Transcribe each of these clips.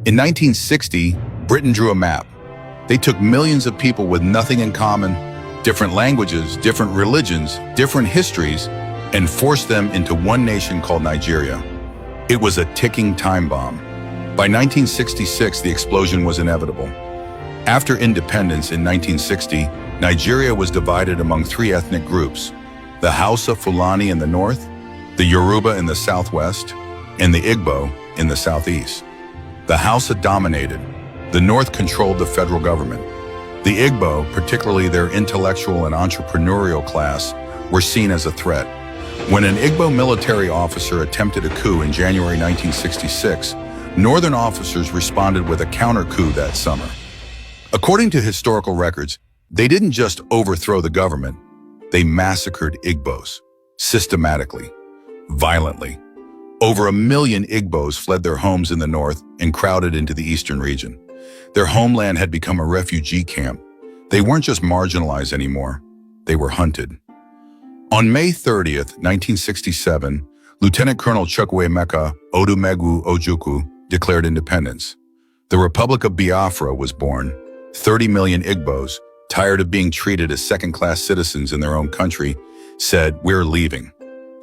In 1960, Britain drew a map. They took millions of people with nothing in common, different languages, different religions, different histories, and forced them into one nation called Nigeria. It was a ticking time bomb. By 1966, the explosion was inevitable. After independence in 1960, Nigeria was divided among three ethnic groups: the Hausa Fulani in the north, the Yoruba in the southwest, and the Igbo in the southeast. The Hausa dominated. The north controlled the federal government. The Igbo, particularly their intellectual and entrepreneurial class, were seen as a threat. When an Igbo military officer attempted a coup in January 1966, northern officers responded with a counter-coup that summer. According to historical records, they didn't just overthrow the government, they massacred Igbos, systematically, violently. Over 1 million Igbos fled their homes in the north and crowded into the eastern region. Their homeland had become a refugee camp. They weren't just marginalized anymore, they were hunted. On May 30th, 1967, Lieutenant Colonel Chukwuemeka Odumegwu Ojukwu declared independence. The Republic of Biafra was born. 30 million Igbos, tired of being treated as second-class citizens in their own country, said, "We're leaving."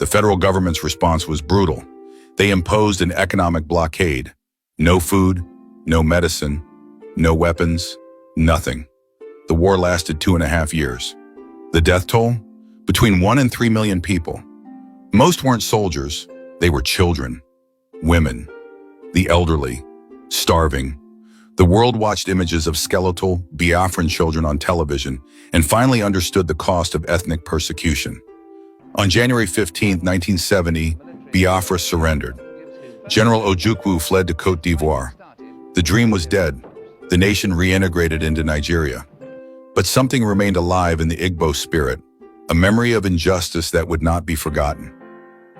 The federal government's response was brutal. They imposed an economic blockade. No food, no medicine, no weapons, nothing. The war lasted 2.5 years. The death toll? Between 1 and 3 million people. Most weren't soldiers, they were children, women, the elderly, starving. The world watched images of skeletal Biafran children on television and finally understood the cost of ethnic persecution. On January 15, 1970, Biafra surrendered. General Ojukwu fled to Côte d'Ivoire. The dream was dead. The nation reintegrated into Nigeria. But something remained alive in the Igbo spirit, a memory of injustice that would not be forgotten.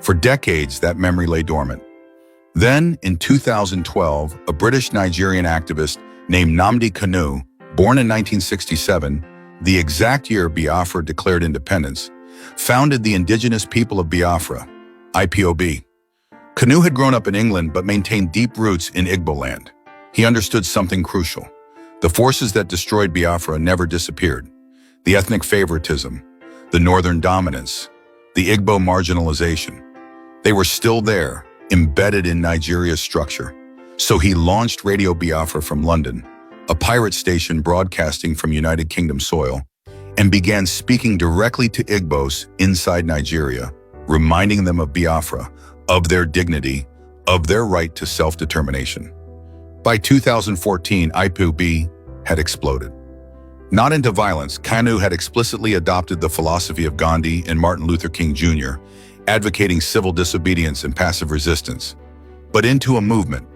For decades, that memory lay dormant. Then, in 2012, a British-Nigerian activist named Nnamdi Kanu, born in 1967, the exact year Biafra declared independence, founded the Indigenous People of Biafra, IPOB. Kanu had grown up in England but maintained deep roots in Igbo land. He understood something crucial. The forces that destroyed Biafra never disappeared. The ethnic favoritism, the northern dominance, the Igbo marginalization. They were still there, embedded in Nigeria's structure. So he launched Radio Biafra from London, a pirate station broadcasting from United Kingdom soil, and began speaking directly to Igbos inside Nigeria, reminding them of Biafra, of their dignity, of their right to self-determination. By 2014, IPOB had exploded. Not into violence, Kanu had explicitly adopted the philosophy of Gandhi and Martin Luther King Jr., advocating civil disobedience and passive resistance, but into a movement.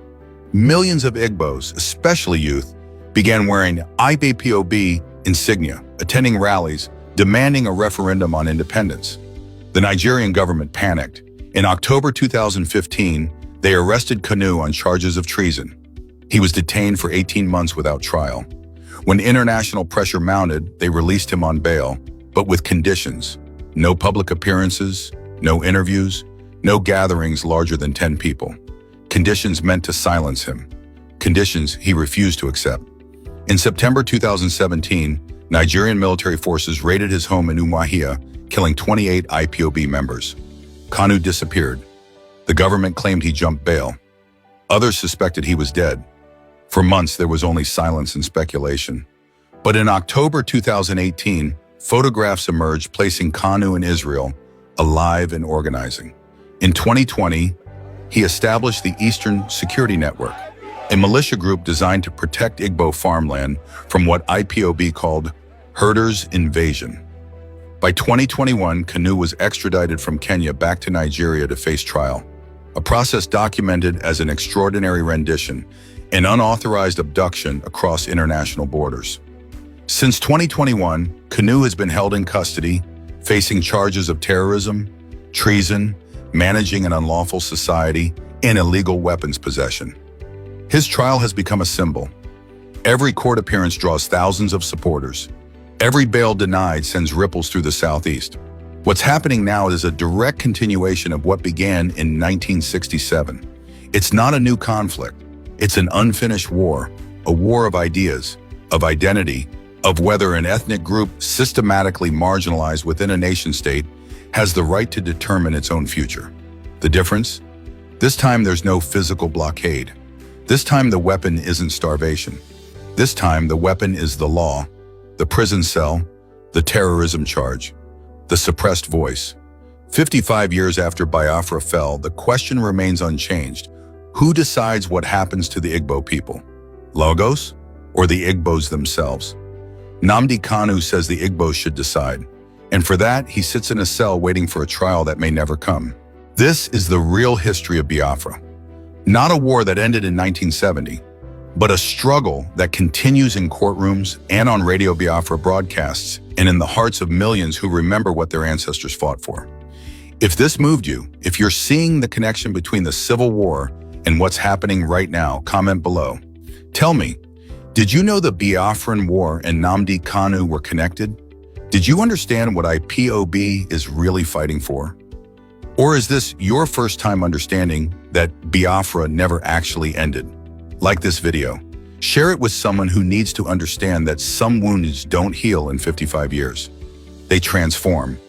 Millions of Igbos, especially youth, began wearing IPOB insignia, attending rallies, demanding a referendum on independence. The Nigerian government panicked. In October 2015, they arrested Kanu on charges of treason. He was detained for 18 months without trial. When international pressure mounted, they released him on bail, but with conditions. No public appearances, no interviews, no gatherings larger than 10 people. Conditions meant to silence him. Conditions he refused to accept. In September 2017, Nigerian military forces raided his home in Umuahia, killing 28 IPOB members. Kanu disappeared. The government claimed he jumped bail. Others suspected he was dead. For months, there was only silence and speculation. But in October 2018, photographs emerged placing Kanu in Israel, alive and organizing. In 2020, he established the Eastern Security Network, a militia group designed to protect Igbo farmland from what IPOB called herders' invasion. By 2021, Kanu was extradited from Kenya back to Nigeria to face trial, a process documented as an extraordinary rendition, an unauthorized abduction across international borders. Since 2021, Kanu has been held in custody, facing charges of terrorism, treason, managing an unlawful society, and illegal weapons possession. His trial has become a symbol. Every court appearance draws thousands of supporters. Every bail denied sends ripples through the Southeast. What's happening now is a direct continuation of what began in 1967. It's not a new conflict. It's an unfinished war, a war of ideas, of identity, of whether an ethnic group systematically marginalized within a nation-state has the right to determine its own future. The difference? This time there's no physical blockade. This time the weapon isn't starvation. This time the weapon is the law, the prison cell, the terrorism charge, the suppressed voice. 55 years after Biafra fell, the question remains unchanged. Who decides what happens to the Igbo people? Lagos or the Igbos themselves? Nnamdi Kanu says the Igbos should decide. And for that, he sits in a cell waiting for a trial that may never come. This is the real history of Biafra. Not a war that ended in 1970, but a struggle that continues in courtrooms and on Radio Biafra broadcasts and in the hearts of millions who remember what their ancestors fought for. If this moved you, if you're seeing the connection between the Civil War and what's happening right now, comment below. Tell me, did you know the Biafran War and Nnamdi Kanu were connected? Did you understand what IPOB is really fighting for? Or is this your first time understanding that Biafra never actually ended? Like this video. Share it with someone who needs to understand that some wounds don't heal in 55 years. They transform.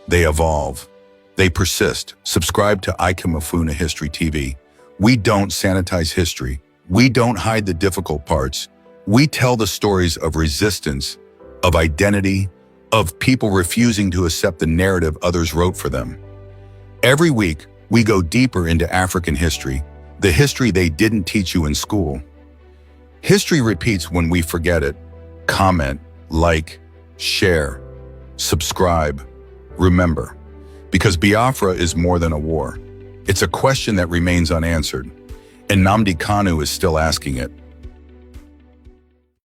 They evolve. They persist. Subscribe to Ikamafuna History TV. We don't sanitize history. We don't hide the difficult parts. We tell the stories of resistance, of identity, of people refusing to accept the narrative others wrote for them. Every week, we go deeper into African history, the history they didn't teach you in school. History repeats when we forget it. Comment, like, share, subscribe, remember. Because Biafra is more than a war. It's a question that remains unanswered. And Nnamdi Kanu is still asking it.